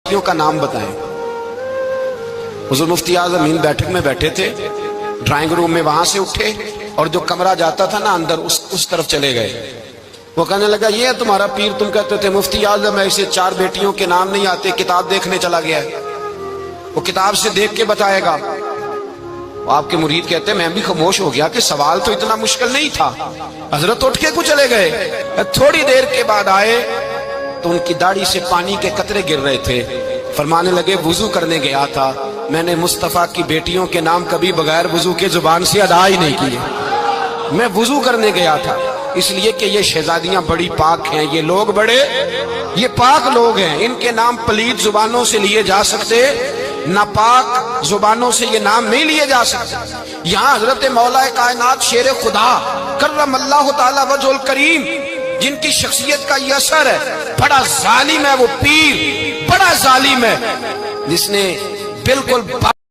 व्यक्तियों का नाम बताएं। हुज़ूर मुफ्ती आज़म हिंद बैठक में बैठे थे, ड्राइंग रूम में वहां से उठे और जो कमरा जाता था ना अंदर उस तरफ चले गए। वो कहने लगा, ये है तुम्हारा पीर, तुम कहते थे मुफ्ती आज़म ऐसे 4 बेटियों के नाम नहीं आते, किताब देखने चला गया है, वो किताब से देख के बताएगा। आपके मुरीद कहते हैं मैं भी खामोश हो गया कि सवाल तो इतना मुश्किल नहीं था। हजरत उठ के को चले गए। थोड़ी देर के बाद आए तो उनकी दाढ़ी से पानी के कतरे गिर रहे थे। फरमाने लगे, वुजू करने गया था, मैंने मुस्तफा की बेटियों के नाम कभी बगैर वुजू के जुबान से अदा ही नहीं किए। मैं वुजू करने गया था इसलिए कि ये शहजादियां बड़ी पाक हैं, ये लोग बड़े ये पाक लोग हैं, इनके नाम पलीद जुबानों से लिए जा सकते, नापाक जुबानों से ये नाम नहीं लिए जा सकते। यहाँ हजरत मौला कायनात शेर खुदा कर्रमल्लाहु ताला वजहुल करीम, जिनकी शख्सियत का ये असर है, बड़ा जालिम है वो पीर, बड़ा जालिम है जिसने बिल्कुल